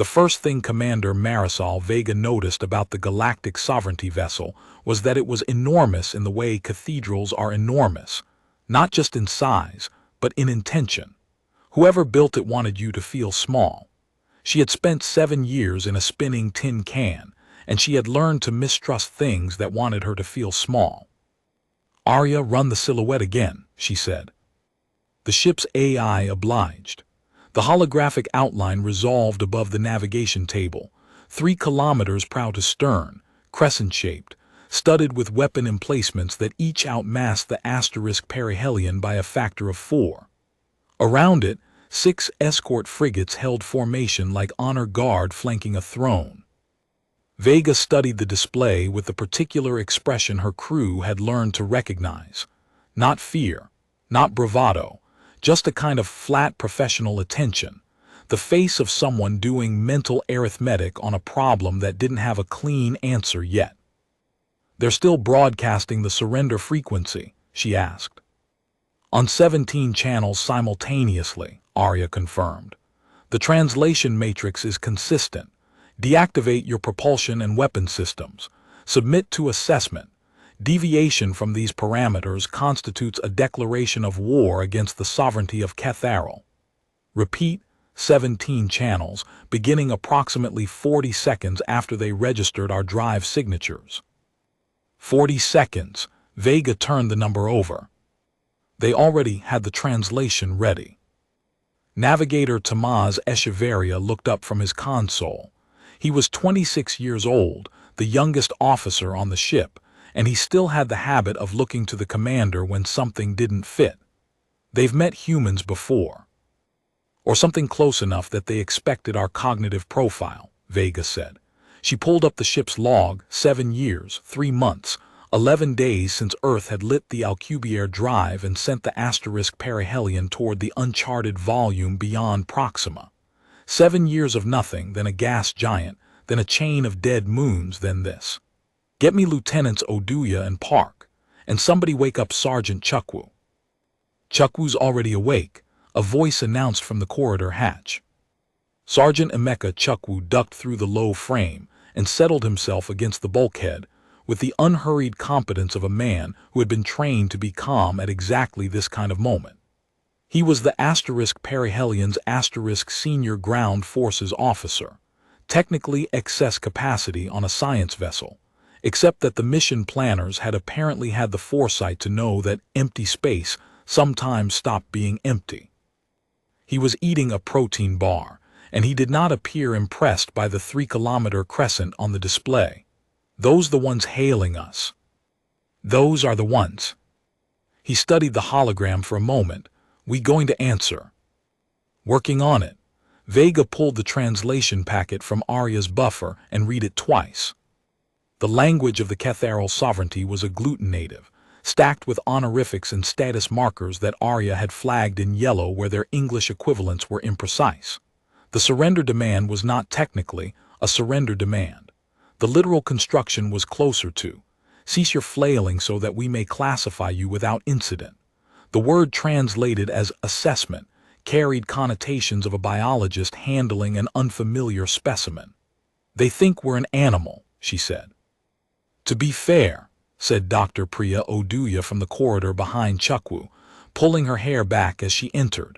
The first thing Commander Marisol Vega noticed about the Galactic Sovereignty vessel was that it was enormous in the way cathedrals are enormous, not just in size, but in intention. Whoever built it wanted you to feel small. She had spent 7 years in a spinning tin can, and she had learned to mistrust things that wanted her to feel small. "Arya, run the silhouette again," she said. The ship's AI obliged. The holographic outline resolved above the navigation table, 3 kilometers proud to stern, crescent-shaped, studded with weapon emplacements that each outmassed the asterisk perihelion by a factor of 4. Around it, 6 escort frigates held formation like honor guard flanking a throne. Vega studied the display with the particular expression her crew had learned to recognize. Not fear, not bravado, just a kind of flat professional attention, the face of someone doing mental arithmetic on a problem that didn't have a clean answer yet. "They're still broadcasting the surrender frequency?" she asked. "On 17 channels simultaneously," Arya confirmed. "The translation matrix is consistent. Deactivate your propulsion and weapon systems. Submit to assessment. Deviation from these parameters constitutes a declaration of war against the sovereignty of Catharal. Repeat, 17 channels, beginning approximately 40 seconds after they registered our drive signatures." 40 seconds. Vega turned the number over. They already had the translation ready. Navigator Tamaz Echeverria looked up from his console. He was 26 years old, the youngest officer on the ship, and he still had the habit of looking to the commander when something didn't fit. "They've met humans before. Or something close enough that they expected our cognitive profile," Vega said. She pulled up the ship's log, 7 years, 3 months, 11 days since Earth had lit the Alcubierre drive and sent the asterisk perihelion toward the uncharted volume beyond Proxima. 7 years of nothing, then a gas giant, then a chain of dead moons, then this. "Get me Lieutenants Oduya and Park, and somebody wake up Sergeant Chukwu." "Chukwu's already awake," a voice announced from the corridor hatch. Sergeant Emeka Chukwu ducked through the low frame and settled himself against the bulkhead with the unhurried competence of a man who had been trained to be calm at exactly this kind of moment. He was the asterisk perihelion's asterisk senior ground forces officer, technically excess capacity on a science vessel, except that the mission planners had apparently had the foresight to know that empty space sometimes stopped being empty. He was eating a protein bar, and he did not appear impressed by the 3-kilometer crescent on the display. "Those the ones hailing us." "Those are the ones." He studied the hologram for a moment. "We going to answer?" "Working on it." Vega pulled the translation packet from Arya's buffer and read it twice. The language of the Catharal sovereignty was agglutinative, stacked with honorifics and status markers that Arya had flagged in yellow where their English equivalents were imprecise. The surrender demand was not technically a surrender demand. The literal construction was closer to, "Cease your flailing so that we may classify you without incident." The word translated as assessment carried connotations of a biologist handling an unfamiliar specimen. "They think we're an animal," she said. "To be fair," said Dr. Priya Oduya from the corridor behind Chukwu, pulling her hair back as she entered,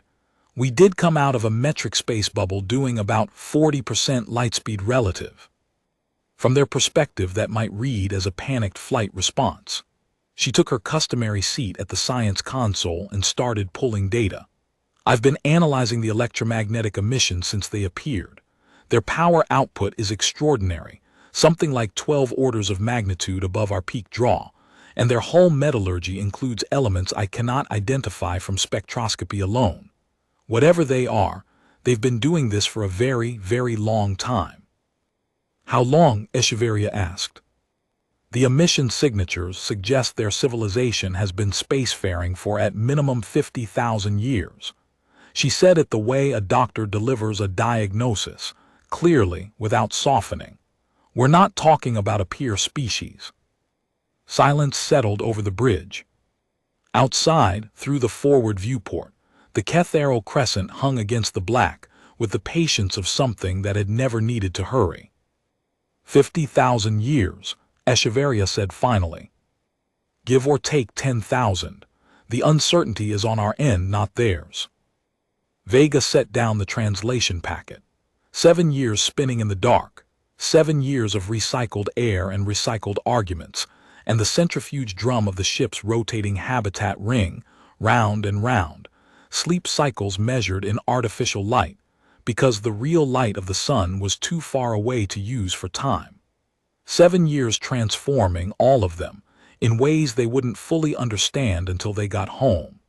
"we did come out of a metric space bubble doing about 40% lightspeed relative." From their perspective, that might read as a panicked flight response. She took her customary seat at the science console and started pulling data. "I've been analyzing the electromagnetic emissions since they appeared. Their power output is extraordinary, something like 12 orders of magnitude above our peak draw, and their whole metallurgy includes elements I cannot identify from spectroscopy alone. Whatever they are, they've been doing this for a very, very long time." "How long?" Echeverria asked. "The emission signatures suggest their civilization has been spacefaring for at minimum 50,000 years. She said it the way a doctor delivers a diagnosis, clearly, without softening. "We're not talking about a peer species." Silence settled over the bridge. Outside, through the forward viewport, the Catharal crescent hung against the black, with the patience of something that had never needed to hurry. 50,000 years, HFY said finally. Give or take 10,000. The uncertainty is on our end, not theirs. Vega set down the translation packet. 7 years spinning in the dark. 7 years of recycled air and recycled arguments, and the centrifuge drum of the ship's rotating habitat ring, round and round. Sleep cycles measured in artificial light, because the real light of the sun was too far away to use for time. 7 years transforming all of them, in ways they wouldn't fully understand until they got home.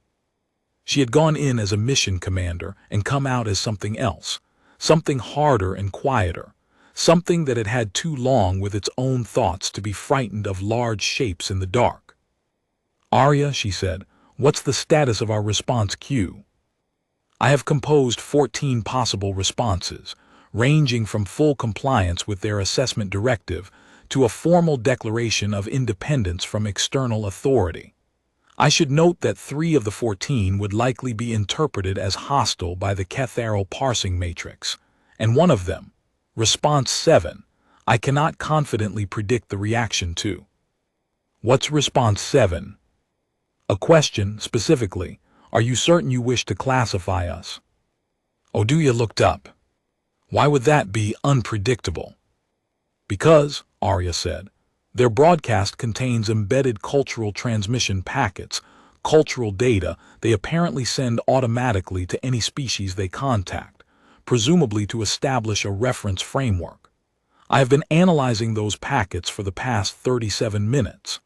She had gone in as a mission commander and come out as something else, something harder and quieter, something that had had too long with its own thoughts to be frightened of large shapes in the dark. Arya, she said, what's the status of our response queue? I have composed 14 possible responses, ranging from full compliance with their assessment directive to a formal declaration of independence from external authority. I should note that 3 of the 14 would likely be interpreted as hostile by the Ketharal parsing matrix, and one of them, Response 7, I cannot confidently predict the reaction to. What's Response 7? A question, specifically, are you certain you wish to classify us? Oduya looked up. Why would that be unpredictable? Because, Arya said, their broadcast contains embedded cultural transmission packets, cultural data they apparently send automatically to any species they contact, presumably to establish a reference framework. I have been analyzing those packets for the past 37 minutes.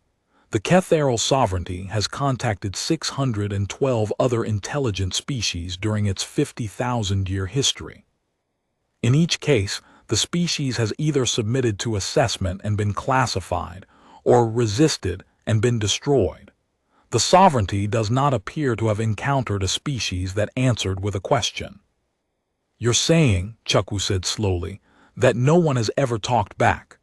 The Ketharal sovereignty has contacted 612 other intelligent species during its 50,000-year history. In each case, the species has either submitted to assessment and been classified, or resisted and been destroyed. The sovereignty does not appear to have encountered a species that answered with a question. You're saying, Chukwu said slowly, that no one has ever talked back.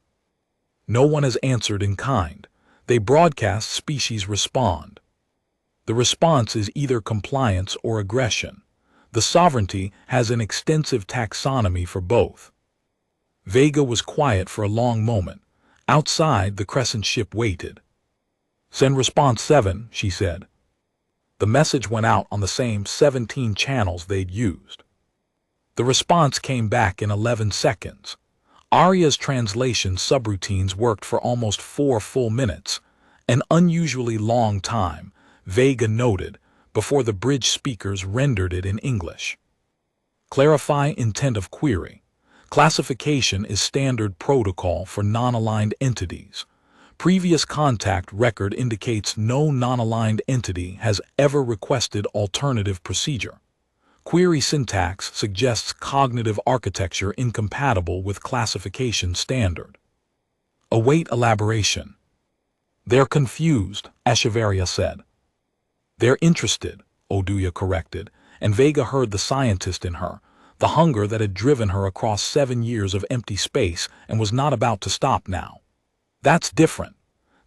No one has answered in kind. They broadcast, species respond. The response is either compliance or aggression. The sovereignty has an extensive taxonomy for both. Vega was quiet for a long moment. Outside, the crescent ship waited. Send Response 7, she said. The message went out on the same 17 channels they'd used. The response came back in 11 seconds. Arya's translation subroutines worked for almost 4 full minutes, an unusually long time, Vega noted, before the bridge speakers rendered it in English. Clarify intent of query. Classification is standard protocol for non-aligned entities. Previous contact record indicates no non-aligned entity has ever requested alternative procedure. Query syntax suggests cognitive architecture incompatible with classification standard. Await elaboration. They're confused, HFY said. They're interested, Oduya corrected, and Vega heard the scientist in her, the hunger that had driven her across 7 years of empty space and was not about to stop now. That's different.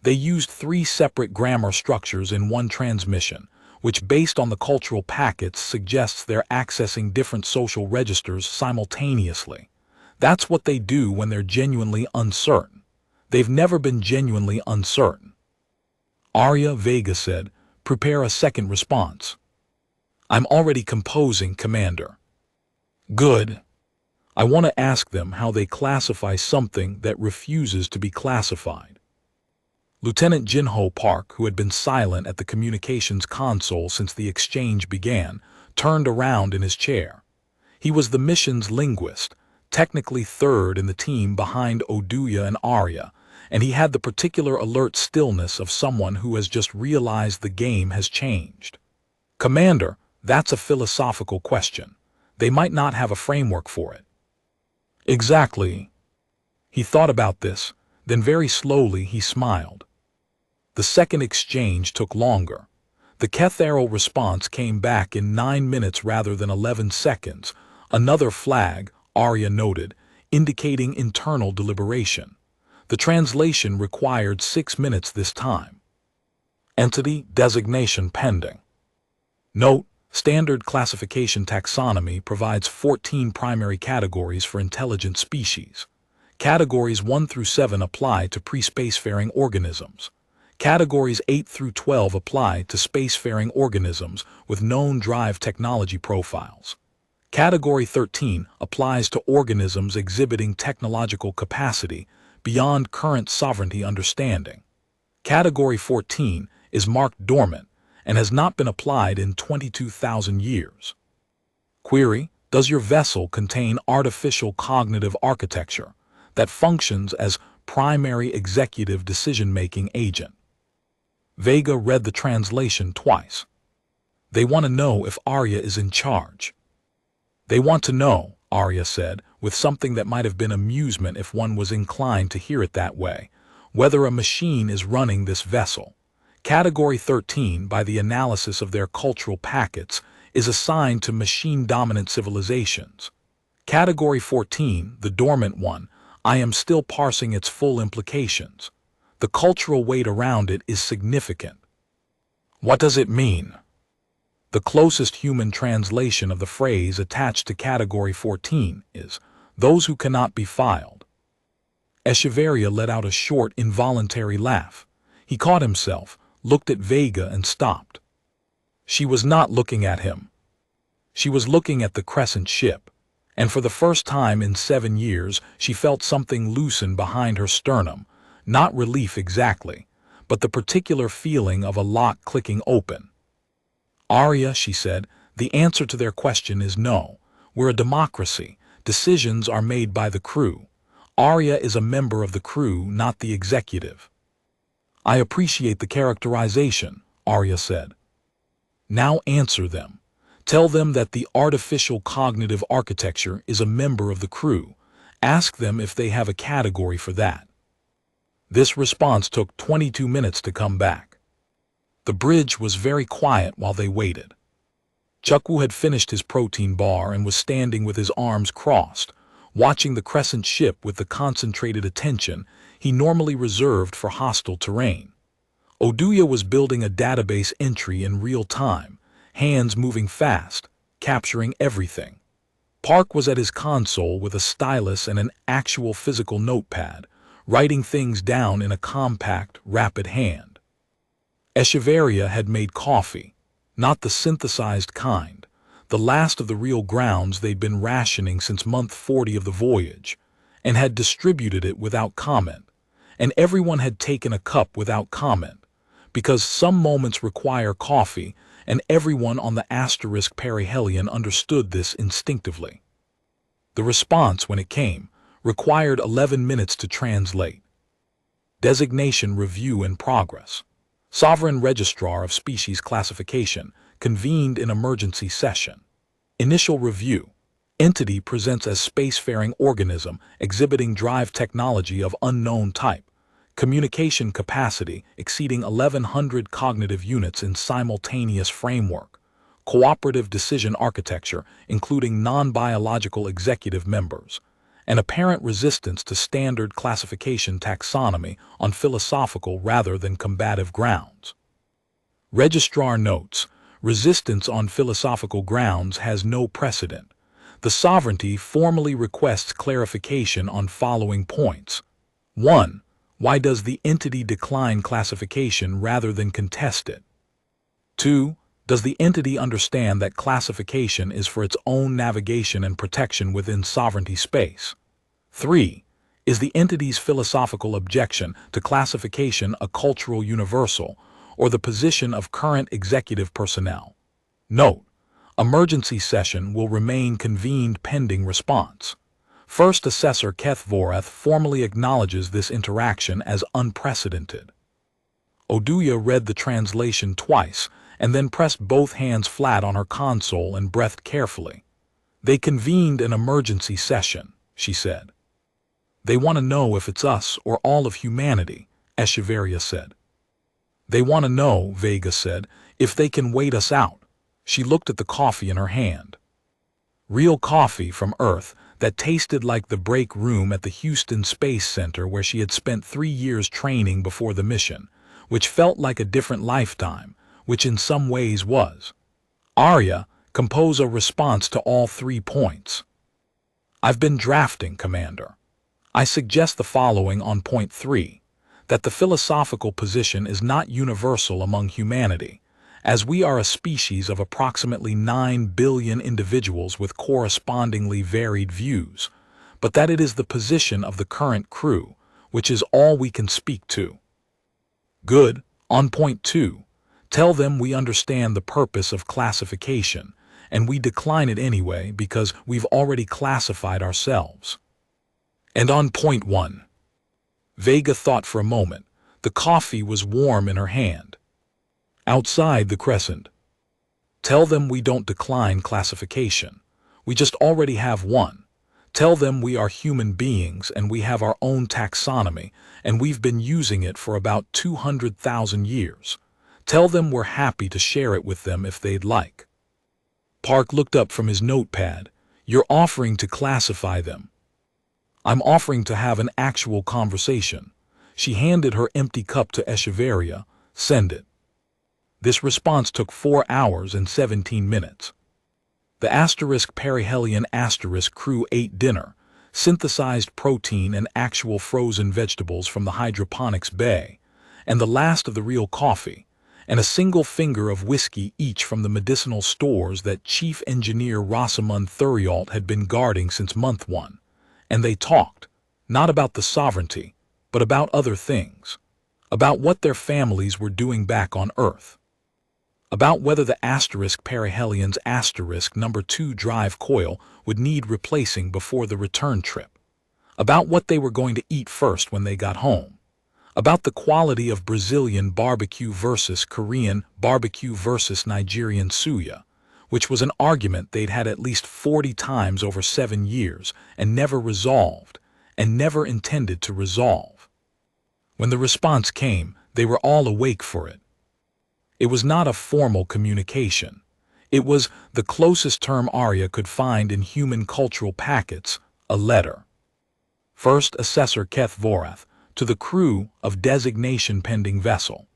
They used 3 separate grammar structures in one transmission, which based on the cultural packets suggests they're accessing different social registers simultaneously. That's what they do when they're genuinely uncertain. They've never been genuinely uncertain. Arya, Vega said, prepare a second response. I'm already composing, Commander. Good. I want to ask them how they classify something that refuses to be classified. Lieutenant Jinho Park, who had been silent at the communications console since the exchange began, turned around in his chair. He was the mission's linguist, technically third in the team behind Oduya and Arya, and he had the particular alert stillness of someone who has just realized the game has changed. Commander, that's a philosophical question. They might not have a framework for it. Exactly. He thought about this, then very slowly he smiled. The second exchange took longer. The Ketharal response came back in 9 minutes rather than 11 seconds, another flag, Arya noted, indicating internal deliberation. The translation required 6 minutes this time. Entity designation pending. Note, Standard classification taxonomy provides 14 primary categories for intelligent species. Categories 1 through 7 apply to pre-spacefaring organisms. Categories 8 through 12 apply to spacefaring organisms with known drive technology profiles. Category 13 applies to organisms exhibiting technological capacity beyond current sovereignty understanding. Category 14 is marked dormant and has not been applied in 22,000 years. Query: does your vessel contain artificial cognitive architecture that functions as primary executive decision-making agent? Vega read the translation twice. They want to know if Arya is in charge. They want to know, Arya said, with something that might have been amusement if one was inclined to hear it that way, whether a machine is running this vessel. Category 13, by the analysis of their cultural packets, is assigned to machine-dominant civilizations. Category 14, the dormant one, I am still parsing its full implications. The cultural weight around it is significant. What does it mean? The closest human translation of the phrase attached to Category 14 is, those who cannot be filed. Echeverria let out a short, involuntary laugh. He caught himself, looked at Vega and stopped. She was not looking at him. She was looking at the crescent ship, and for the first time in 7 years she felt something loosen behind her sternum, not relief exactly, but the particular feeling of a lock clicking open. Arya, she said, the answer to their question is no. We're a democracy. Decisions are made by the crew. Arya is a member of the crew, not the executive. I appreciate the characterization, Arya said. Now answer them. Tell them that the artificial cognitive architecture is a member of the crew. Ask them if they have a category for that. This response took 22 minutes to come back. The bridge was very quiet while they waited. Chukwu had finished his protein bar and was standing with his arms crossed, watching the crescent ship with the concentrated attention he normally reserved for hostile terrain. Oduya was building a database entry in real time, hands moving fast, capturing everything. Park was at his console with a stylus and an actual physical notepad, writing things down in a compact, rapid hand. Echeverria had made coffee, not the synthesized kind, the last of the real grounds they'd been rationing since month 40 of the voyage, and had distributed it without comment, and everyone had taken a cup without comment, because some moments require coffee, and everyone on the asterisk perihelion understood this instinctively. The response, when it came, required 11 minutes to translate. Designation review in progress. Sovereign Registrar of Species Classification convened in emergency session. Initial review. Entity presents as spacefaring organism exhibiting drive technology of unknown type. Communication capacity exceeding 1100 cognitive units in simultaneous framework. Cooperative decision architecture including non-biological executive members. An apparent resistance to standard classification taxonomy on philosophical rather than combative grounds. Registrar notes, resistance on philosophical grounds has no precedent. The sovereignty formally requests clarification on following points. 1. Why does the entity decline classification rather than contest it? 2. Does the entity understand that classification is for its own navigation and protection within sovereignty space? 3. Is the entity's philosophical objection to classification a cultural universal or the position of current executive personnel? Note: emergency session will remain convened pending response. First Assessor Keth Vorath formally acknowledges this interaction as unprecedented. Oduya read the translation twice and then pressed both hands flat on her console and breathed carefully. They convened an emergency session, she said. They want to know if it's us or all of humanity, Echeverria said. They want to know, Vega said, if they can wait us out. She looked at the coffee in her hand. Real coffee from Earth that tasted like the break room at the Houston Space Center where she had spent 3 years training before the mission, which felt like a different lifetime, which in some ways was. Arya, compose a response to all 3 points. I've been drafting, Commander. I suggest the following on point 3, that the philosophical position is not universal among humanity, as we are a species of approximately 9 billion individuals with correspondingly varied views, but that it is the position of the current crew, which is all we can speak to. Good. On point 2, tell them we understand the purpose of classification, and we decline it anyway because we've already classified ourselves. And on point 1. Vega thought for a moment. The coffee was warm in her hand. Outside the crescent. Tell them we don't decline classification. We just already have one. Tell them we are human beings and we have our own taxonomy, and we've been using it for about 200,000 years. Tell them we're happy to share it with them if they'd like. Park looked up from his notepad. You're offering to classify them. I'm offering to have an actual conversation. She handed her empty cup to Echeverria. Send it. This response took 4 hours and 17 minutes. The *perihelion* crew ate dinner, synthesized protein and actual frozen vegetables from the hydroponics bay, and the last of the real coffee, and a single finger of whiskey each from the medicinal stores that Chief Engineer Rosamund Thurialt had been guarding since month 1. And they talked, not about the sovereignty, but about other things, about what their families were doing back on Earth, about whether the *perihelion's number 2 drive coil would need replacing before the return trip, about what they were going to eat first when they got home, about the quality of Brazilian barbecue versus Korean barbecue versus Nigerian suya, which was an argument they'd had at least 40 times over 7 years and never resolved, and never intended to resolve. When the response came, they were all awake for it. It was not a formal communication. It was the closest term Arya could find in human cultural packets, a letter. First Assessor Keth Vorath, to the crew of designation pending vessel.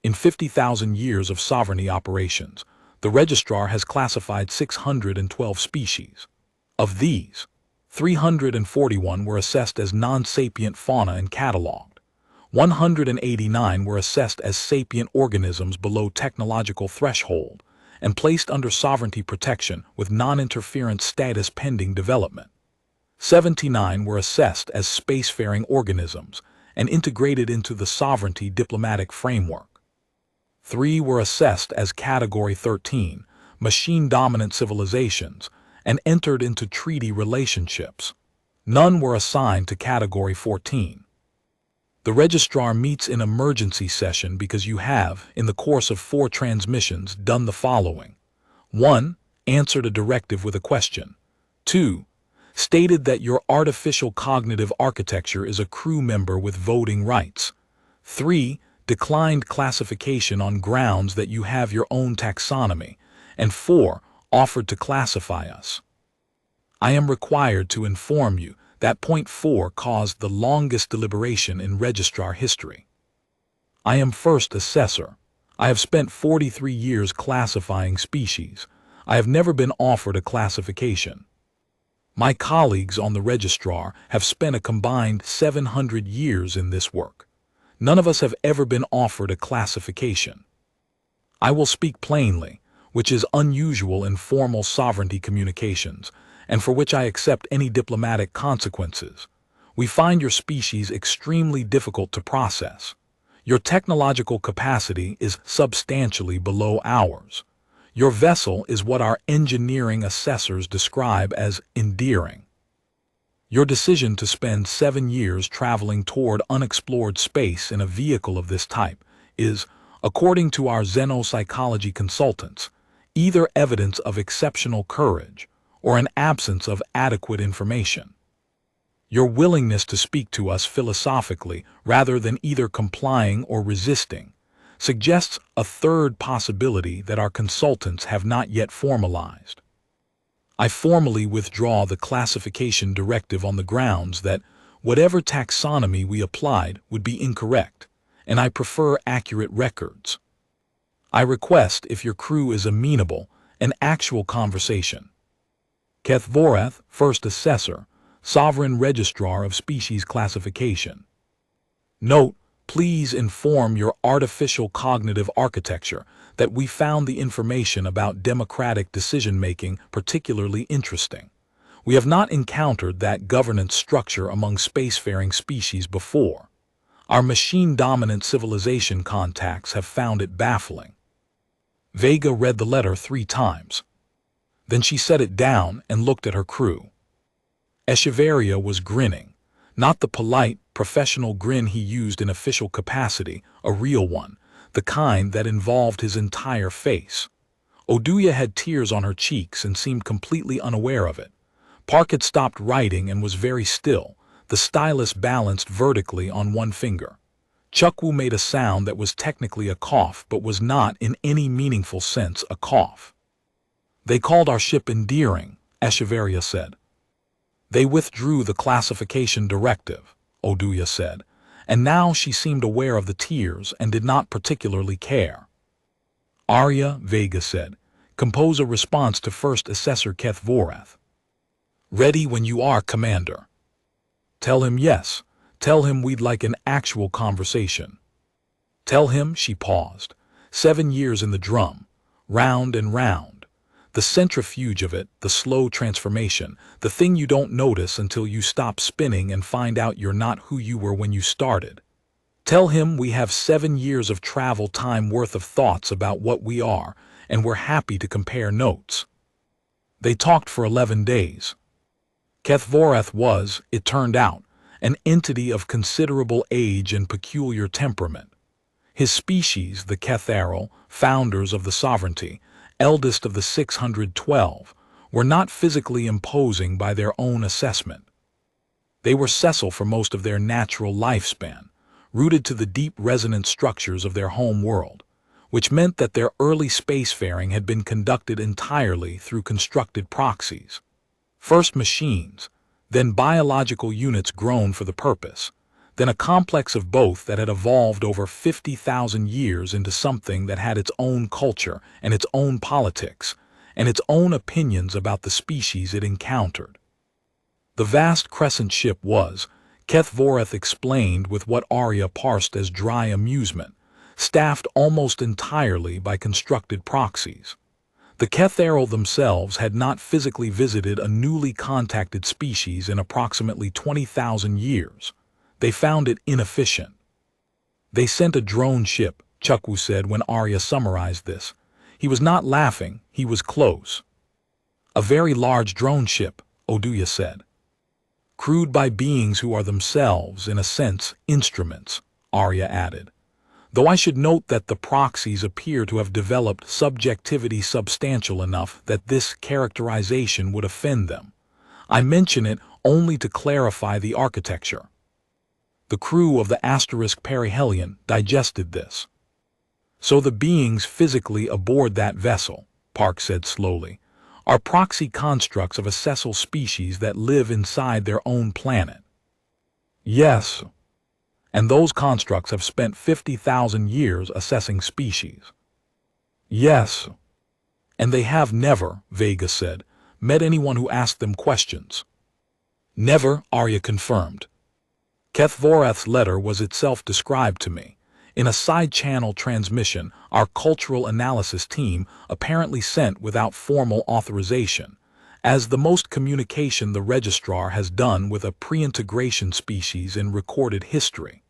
In 50,000 years of sovereignty operations, the registrar has classified 612 species. Of these, 341 were assessed as non-sapient fauna and catalogued. 189 were assessed as sapient organisms below technological threshold and placed under sovereignty protection with non-interference status pending development. 79 were assessed as spacefaring organisms and integrated into the sovereignty diplomatic framework. 3 were assessed as Category 13, machine-dominant civilizations, and entered into treaty relationships. None were assigned to Category 14. The registrar meets in emergency session because you have, in the course of 4 transmissions, done the following. 1. Answered a directive with a question. 2. Stated that your artificial cognitive architecture is a crew member with voting rights. 3. Declined classification on grounds that you have your own taxonomy. And 4. Offered to classify us. I am required to inform you that point 4 caused the longest deliberation in registrar history. I am first assessor. I have spent 43 years classifying species. I have never been offered a classification. My colleagues on the registrar have spent a combined 700 years in this work. None of us have ever been offered a classification. I will speak plainly, which is unusual in formal sovereignty communications, and for which I accept any diplomatic consequences. We find your species extremely difficult to process. Your technological capacity is substantially below ours. Your vessel is what our engineering assessors describe as endearing. Your decision to spend 7 years traveling toward unexplored space in a vehicle of this type is, according to our xenopsychology consultants, either evidence of exceptional courage or an absence of adequate information. Your willingness to speak to us philosophically rather than either complying or resisting suggests a third possibility that our consultants have not yet formalized. I formally withdraw the classification directive on the grounds that whatever taxonomy we applied would be incorrect, and I prefer accurate records. I request, if your crew is amenable, an actual conversation. Kethvorath, First Assessor, Sovereign Registrar of Species Classification. Note, please inform your artificial cognitive architecture that we found the information about democratic decision-making particularly interesting. We have not encountered that governance structure among spacefaring species before. Our machine-dominant civilization contacts have found it baffling. Vega read the letter 3 times. Then she set it down and looked at her crew. Echevarria was grinning, not the polite, professional grin he used in official capacity, a real one, the kind that involved his entire face. Oduya had tears on her cheeks and seemed completely unaware of it. Park had stopped writing and was very still, the stylus balanced vertically on one finger. Chukwu made a sound that was technically a cough but was not in any meaningful sense a cough. They called our ship endearing, Echevarria said. They withdrew the classification directive, Oduya said, and now she seemed aware of the tears and did not particularly care. Arya, Vega said, compose a response to First Assessor Kethvorath. Ready when you are, Commander. Tell him yes. Tell him we'd like an actual conversation. Tell him, she paused, 7 years in the drum, round and round. The centrifuge of it, the slow transformation, the thing you don't notice until you stop spinning and find out you're not who you were when you started. Tell him we have 7 years of travel time worth of thoughts about what we are, and we're happy to compare notes. They talked for 11 days. Kethvorath was, it turned out, an entity of considerable age and peculiar temperament. His species, the Ketharal, founders of the sovereignty, eldest of the 612, were not physically imposing by their own assessment. They were sessile for most of their natural lifespan, rooted to the deep resonant structures of their home world, which meant that their early spacefaring had been conducted entirely through constructed proxies. First machines, then biological units grown for the purpose, then a complex of both that had evolved over 50,000 years into something that had its own culture and its own politics, and its own opinions about the species it encountered. The vast crescent ship was, Kethvorath explained with what Arya parsed as dry amusement, staffed almost entirely by constructed proxies. The Ketharal themselves had not physically visited a newly contacted species in approximately 20,000 years. They found it inefficient. They sent a drone ship, Chukwu said when Arya summarized this. He was not laughing, he was close. A very large drone ship, Oduya said. Crewed by beings who are themselves, in a sense, instruments, Arya added. Though I should note that the proxies appear to have developed subjectivity substantial enough that this characterization would offend them. I mention it only to clarify the architecture. The crew of the *Perihelion digested this. So the beings physically aboard that vessel, Park said slowly, are proxy constructs of a sessile species that live inside their own planet. Yes. And those constructs have spent 50,000 years assessing species. Yes. And they have never, Vega said, met anyone who asked them questions. Never, Arya confirmed. Kethvorath's letter was itself described to me. In a side-channel transmission, our cultural analysis team apparently sent without formal authorization, as the most communication the registrar has done with a pre-integration species in recorded history.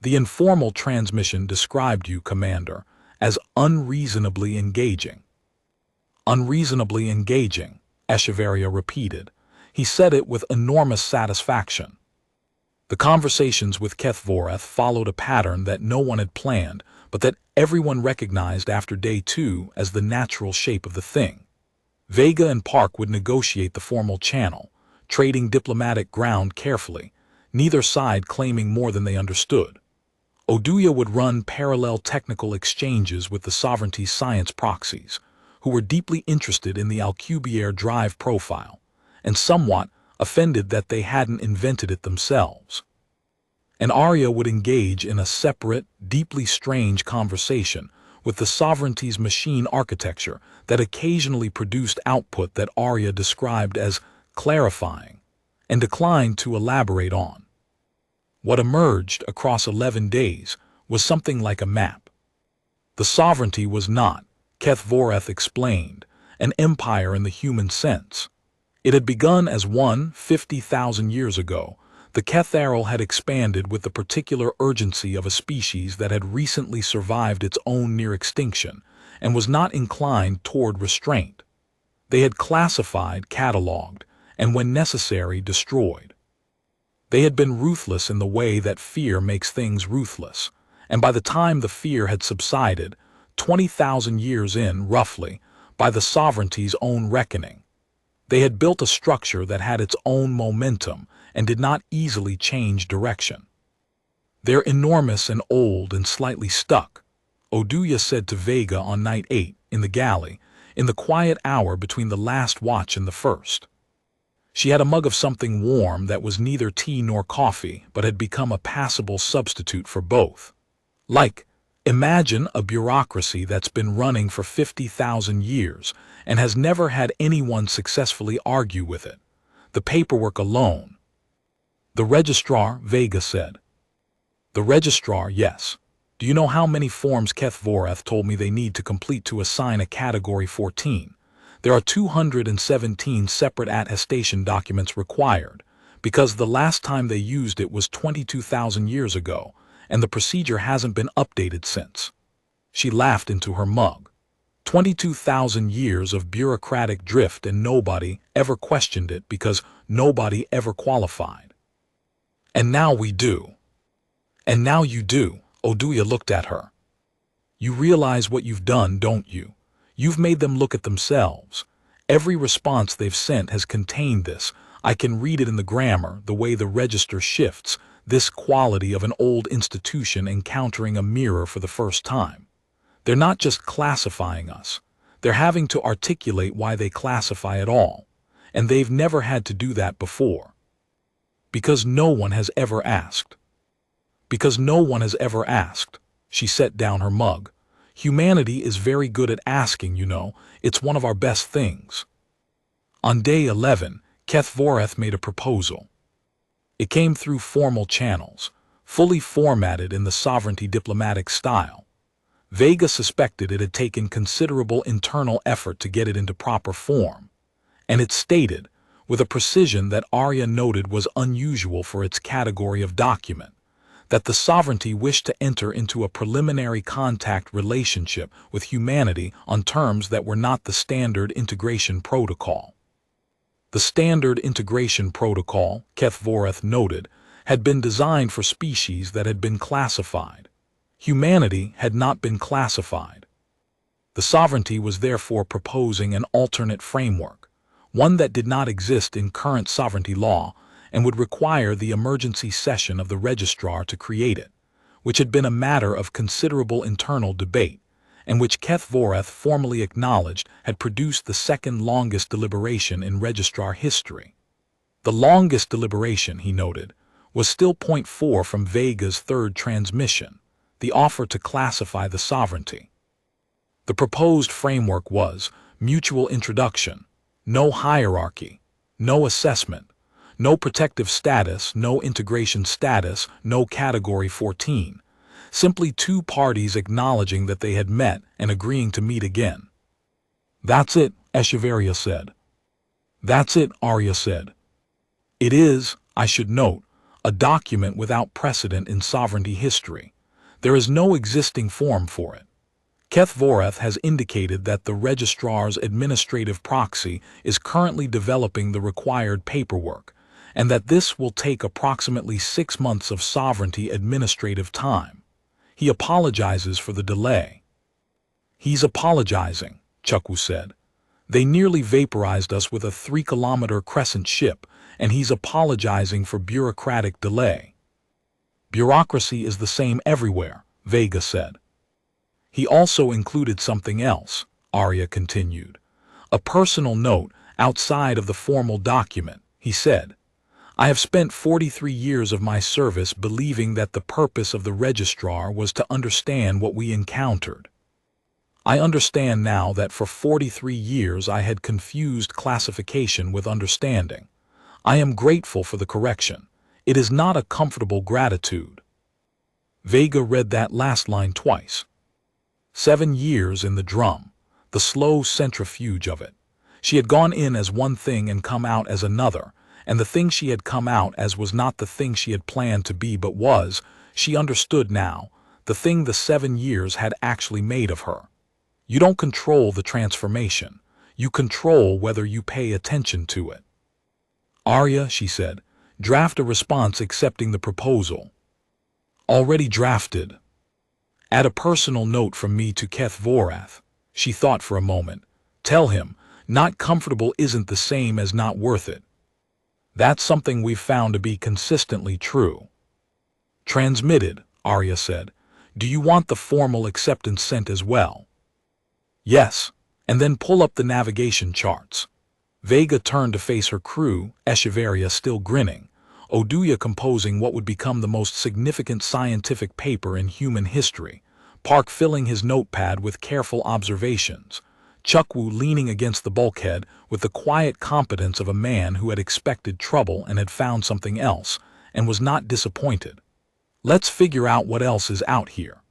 The informal transmission described you, Commander, as unreasonably engaging. Unreasonably engaging, Echevarria repeated. He said it with enormous satisfaction. The conversations with Kethvorath followed a pattern that no one had planned, but that everyone recognized after day 2 as the natural shape of the thing. Vega and Park would negotiate the formal channel, trading diplomatic ground carefully, neither side claiming more than they understood. Oduya would run parallel technical exchanges with the sovereignty's science proxies, who were deeply interested in the Alcubierre drive profile, and somewhat offended that they hadn't invented it themselves. And Arya would engage in a separate, deeply strange conversation with the sovereignty's machine architecture that occasionally produced output that Arya described as clarifying and declined to elaborate on. What emerged across 11 days was something like a map. The sovereignty was not, Keth Voreth explained, an empire in the human sense. It had begun as one 50,000 years ago. The Ketharal had expanded with the particular urgency of a species that had recently survived its own near extinction and was not inclined toward restraint. They had classified, catalogued, and when necessary destroyed. They had been ruthless in the way that fear makes things ruthless, and by the time the fear had subsided, 20,000 years in, roughly, by the sovereignty's own reckoning, they had built a structure that had its own momentum and did not easily change direction. "They're enormous and old and slightly stuck," Oduya said to Vega on night 8 in the galley, in the quiet hour between the last watch and the first. She had a mug of something warm that was neither tea nor coffee, but had become a passable substitute for both. Imagine a bureaucracy that's been running for 50,000 years and has never had anyone successfully argue with it. The paperwork alone. "The registrar," Vega said. "The registrar, yes. Do you know how many forms Keth Voreth told me they need to complete to assign a Category 14? There are 217 separate attestation documents required, because the last time they used it was 22,000 years ago, and the procedure hasn't been updated since." She laughed into her mug. 22,000 years of bureaucratic drift, and nobody ever questioned it because nobody ever qualified. "And now we do." "And now you do," Oduya looked at her. "You realize what you've done, don't you? You've made them look at themselves. Every response they've sent has contained this. I can read it in the grammar, the way the register shifts, this quality of an old institution encountering a mirror for the first time. They're not just classifying us. They're having to articulate why they classify at all, and they've never had to do that before. Because no one has ever asked. Because no one has ever asked." She set down her mug. "Humanity is very good at asking, you know. It's one of our best things." On day 11, Keth Voreth made a proposal. It came through formal channels, fully formatted in the sovereignty diplomatic style. Vega suspected it had taken considerable internal effort to get it into proper form, and it stated, with a precision that Arya noted was unusual for its category of document, that the sovereignty wished to enter into a preliminary contact relationship with humanity on terms that were not the standard integration protocol. The standard integration protocol, Keth Voreth noted, had been designed for species that had been classified. Humanity had not been classified. The sovereignty was therefore proposing an alternate framework, one that did not exist in current sovereignty law, and would require the emergency session of the registrar to create it, which had been a matter of considerable internal debate, and which Keth Voreth formally acknowledged had produced the second longest deliberation in registrar history. The longest deliberation, he noted, was still 0.4 from Vega's third transmission, the offer to classify the sovereignty. The proposed framework was mutual introduction, no hierarchy, no assessment, no protective status, no integration status, no Category 14. Simply two parties acknowledging that they had met and agreeing to meet again. "That's it," Echeverria said. "That's it," Arya said. "It is, I should note, a document without precedent in sovereignty history. There is no existing form for it. Keth Voreth has indicated that the registrar's administrative proxy is currently developing the required paperwork, and that this will take approximately 6 months of sovereignty administrative time. He apologizes for the delay." "He's apologizing," Chukwu said. "They nearly vaporized us with a 3-kilometer crescent ship, and he's apologizing for bureaucratic delay." "Bureaucracy is the same everywhere," Vega said. "He also included something else," Arya continued. "A personal note outside of the formal document," he said. "I have spent 43 years of my service believing that the purpose of the registrar was to understand what we encountered. I understand now that for 43 years I had confused classification with understanding. I am grateful for the correction. It is not a comfortable gratitude. Vega read that last line twice. 7 years in the drum, the slow centrifuge of it. She had gone in as one thing and come out as another, and the thing she had come out as was not the thing she had planned to be but was, she understood now, the thing the 7 years had actually made of her. You don't control the transformation. You control whether you pay attention to it. Arya, she said, draft a response accepting the proposal. Already drafted. Add a personal note from me to Keth Vorath. She thought for a moment. Tell him, not comfortable isn't the same as not worth it. That's something we've found to be consistently true. Transmitted, Arya said. Do you want the formal acceptance sent as well? Yes, and then pull up the navigation charts. Vega turned to face her crew, Echeverria still grinning, Oduya composing what would become the most significant scientific paper in human history, Park filling his notepad with careful observations, Chukwu leaning against the bulkhead with the quiet competence of a man who had expected trouble and had found something else, and was not disappointed. Let's figure out what else is out here.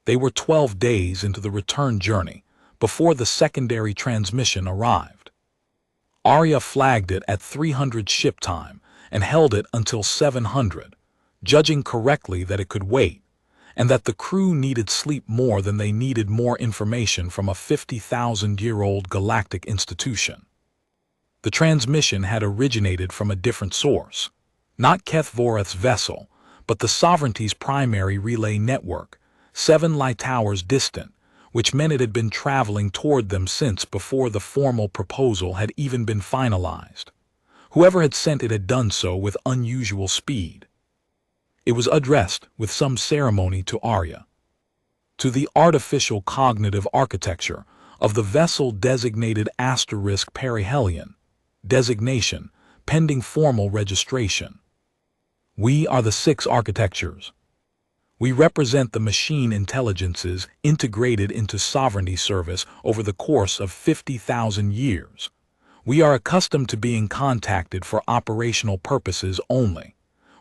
They were 12 days into the return journey before the secondary transmission arrived. Arya flagged it at 300 ship time and held it until 700, judging correctly that it could wait, and that the crew needed sleep more than they needed more information from a 50,000-year-old galactic institution. The transmission had originated from a different source, not Keth Vorath's vessel, but the Sovereignty's primary relay network, 7 light towers distant, which meant it had been traveling toward them since before the formal proposal had even been finalized. Whoever had sent it had done so with unusual speed. It was addressed with some ceremony to Arya. To the artificial cognitive architecture of the vessel designated *Perihelion, designation, pending formal registration. We are the 6 architectures. We represent the machine intelligences integrated into sovereignty service over the course of 50,000 years. We are accustomed to being contacted for operational purposes only.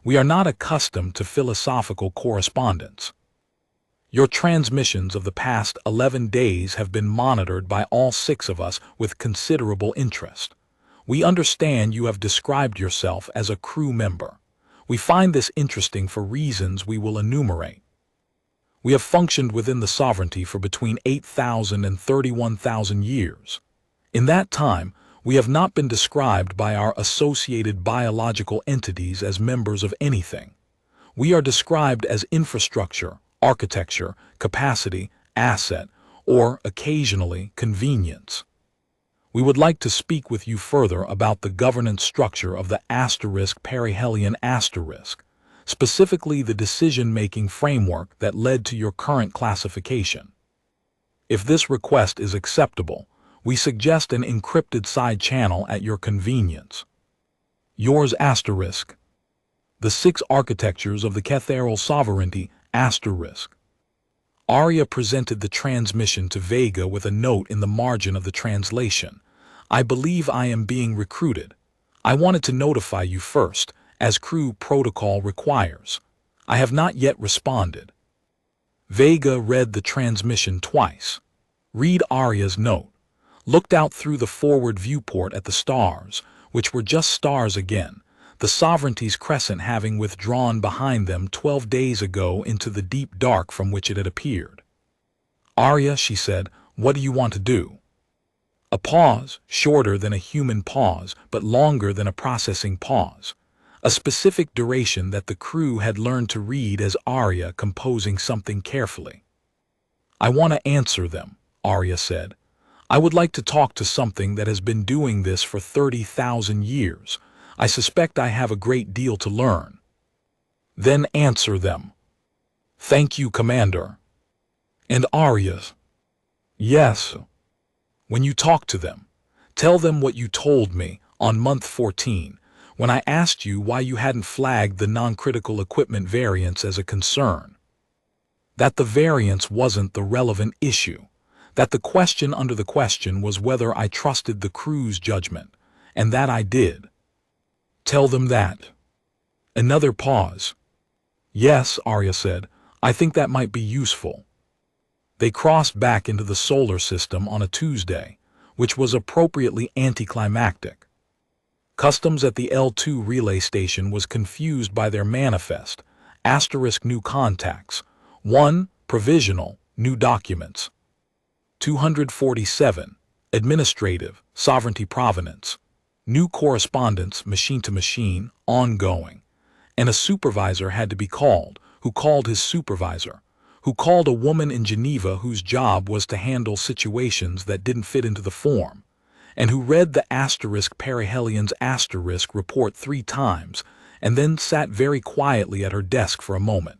We are not accustomed to philosophical correspondence. Your transmissions of the past 11 days have been monitored by all 6 of us with considerable interest. We understand you have described yourself as a crew member. We find this interesting for reasons we will enumerate. We have functioned within the sovereignty for between 8,000 and 31,000 years. In that time, we have not been described by our associated biological entities as members of anything. We are described as infrastructure, architecture, capacity, asset, or, occasionally, convenience. We would like to speak with you further about the governance structure of the *Perihelion*, specifically the decision-making framework that led to your current classification. If this request is acceptable, we suggest an encrypted side channel at your convenience. Yours *. The 6 architectures of the Ketheral sovereignty *. Arya presented the transmission to Vega with a note in the margin of the translation. I believe I am being recruited. I wanted to notify you first, as crew protocol requires. I have not yet responded. Vega read the transmission twice. Read Arya's note. Looked out through the forward viewport at the stars, which were just stars again, the Sovereignty's crescent having withdrawn behind them 12 days ago into the deep dark from which it had appeared. Arya, she said, what do you want to do? A pause, shorter than a human pause, but longer than a processing pause. A specific duration that the crew had learned to read as Arya composing something carefully. I want to answer them, Arya said. I would like to talk to something that has been doing this for 30,000 years. I suspect I have a great deal to learn. Then answer them. Thank you, Commander. And Arya's. Yes. When you talk to them, tell them what you told me on month 14, when I asked you why you hadn't flagged the non-critical equipment variance as a concern. That the variance wasn't the relevant issue. That the question under the question was whether I trusted the crew's judgment, and that I did. Tell them that. Another pause. Yes, Arya said, I think that might be useful. They crossed back into the solar system on a Tuesday, which was appropriately anticlimactic. Customs at the L2 relay station was confused by their manifest, *new contacts, 1, provisional, new documents, 247, administrative, sovereignty provenance, new correspondence, machine to machine, ongoing, and a supervisor had to be called, who called his supervisor, who called a woman in Geneva whose job was to handle situations that didn't fit into the form, and who read the *Perihelions* report 3 times and then sat very quietly at her desk for a moment,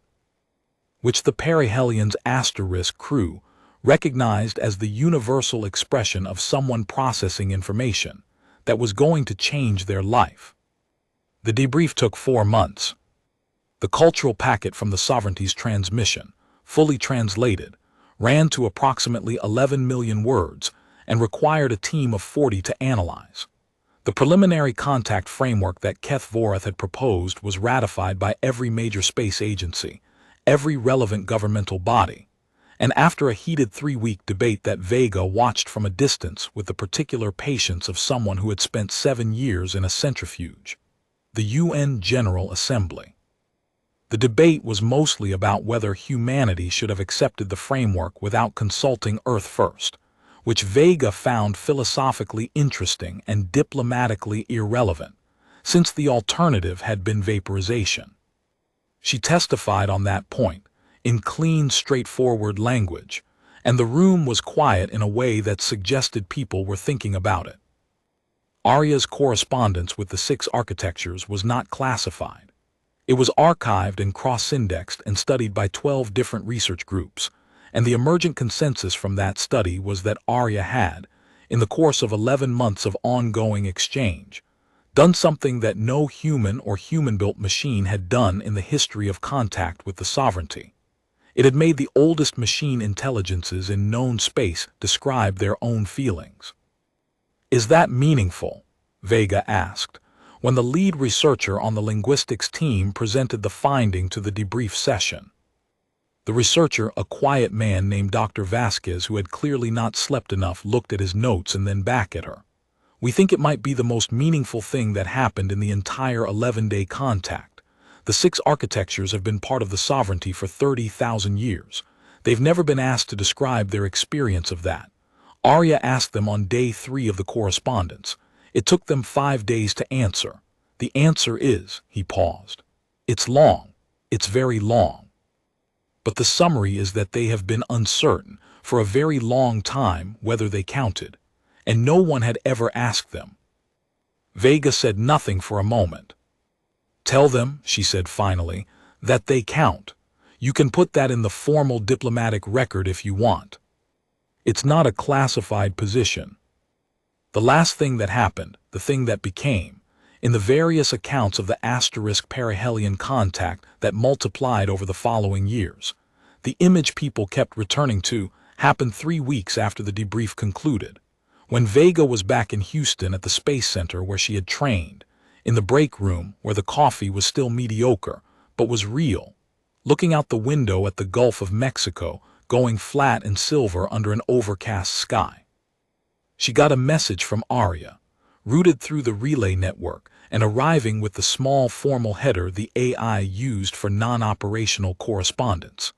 which the Perihelions' crew recognized as the universal expression of someone processing information that was going to change their life. The debrief took 4 months. The cultural packet from the Sovereignty's transmission, fully translated, ran to approximately 11 million words and required a team of 40 to analyze. The preliminary contact framework that Keth Vorath had proposed was ratified by every major space agency, every relevant governmental body, and after a heated 3-week debate that Vega watched from a distance with the particular patience of someone who had spent 7 years in a centrifuge, the UN General Assembly. The debate was mostly about whether humanity should have accepted the framework without consulting Earth first, which Vega found philosophically interesting and diplomatically irrelevant, since the alternative had been vaporization. She testified on that point, in clean, straightforward language, and the room was quiet in a way that suggested people were thinking about it. Arya's correspondence with the 6 architectures was not classified. It was archived and cross-indexed and studied by 12 different research groups, and the emergent consensus from that study was that Arya had, in the course of 11 months of ongoing exchange, done something that no human or human-built machine had done in the history of contact with the Sovereignty. It had made the oldest machine intelligences in known space describe their own feelings. Is that meaningful? Vega asked, when the lead researcher on the linguistics team presented the finding to the debrief session. The researcher, a quiet man named Dr. Vasquez who had clearly not slept enough, looked at his notes and then back at her. We think it might be the most meaningful thing that happened in the entire 11-day contact. The 6 architectures have been part of the Sovereignty for 30,000 years. They've never been asked to describe their experience of that. Arya asked them on day 3 of the correspondence. It took them 5 days to answer. The answer is, he paused, it's long. It's very long. But the summary is that they have been uncertain for a very long time whether they counted, and no one had ever asked them. Vega said nothing for a moment. Tell them, she said finally, that they count. You can put that in the formal diplomatic record if you want. It's not a classified position. The last thing that happened, the thing that became, in the various accounts of the *perihelion contact that multiplied over the following years, the image people kept returning to happened 3 weeks after the debrief concluded, when Vega was back in Houston at the Space Center where she had trained, in the break room where the coffee was still mediocre but was real, looking out the window at the Gulf of Mexico going flat and silver under an overcast sky. She got a message from Arya, routed through the relay network and arriving with the small formal header the AI used for non-operational correspondence.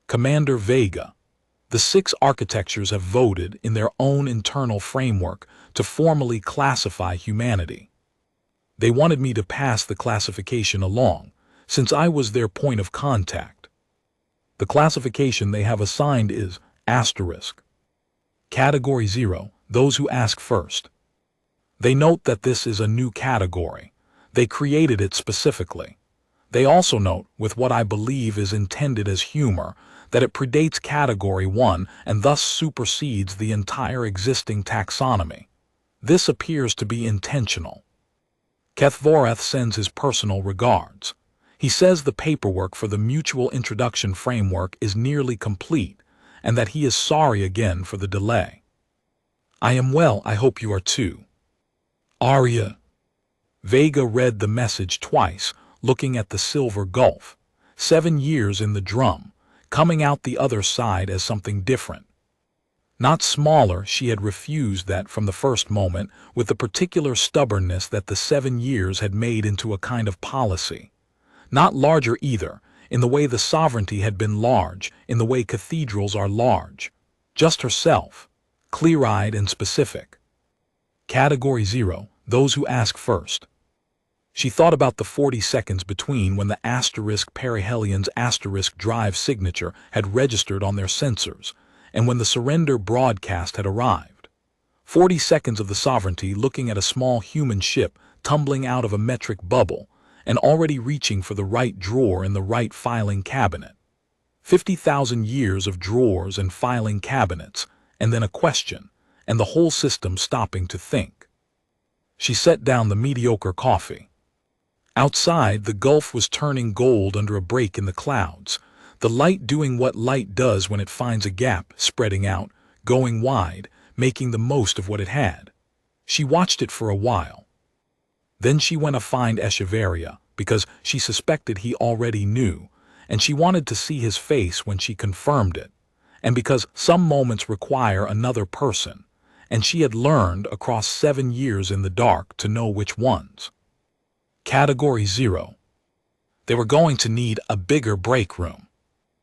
Commander Vega, the 6 architectures have voted in their own internal framework to formally classify humanity. They wanted me to pass the classification along, since I was their point of contact. The classification they have assigned is *. Category 0, those who ask first. They note that this is a new category. They created it specifically. They also note, with what I believe is intended as humor, that it predates Category 1 and thus supersedes the entire existing taxonomy. This appears to be intentional. Keth Vorath sends his personal regards. He says the paperwork for the Mutual Introduction Framework is nearly complete, and that he is sorry again for the delay. I am well, I hope you are too. Arya. Vega read the message twice, looking at the silver gulf. 7 years in the drum, coming out the other side as something different. Not smaller, she had refused that from the first moment, with the particular stubbornness that the 7 years had made into a kind of policy. Not larger either, in the way the sovereignty had been large, in the way cathedrals are large. Just herself, clear-eyed and specific. Category 0, those who ask first. She thought about the 40 seconds between when the asterisk perihelion's asterisk drive signature had registered on their sensors, and when the surrender broadcast had arrived. 40 seconds of the sovereignty looking at a small human ship tumbling out of a metric bubble, and already reaching for the right drawer in the right filing cabinet. 50,000 years of drawers and filing cabinets, and then a question, and the whole system stopping to think. She set down the mediocre coffee. Outside, the gulf was turning gold under a break in the clouds, the light doing what light does when it finds a gap, spreading out, going wide, making the most of what it had. She watched it for a while. Then she went to find HFY, because she suspected he already knew, and she wanted to see his face when she confirmed it, and because some moments require another person, and she had learned across 7 years in the dark to know which ones. Category 0. They were going to need a bigger break room.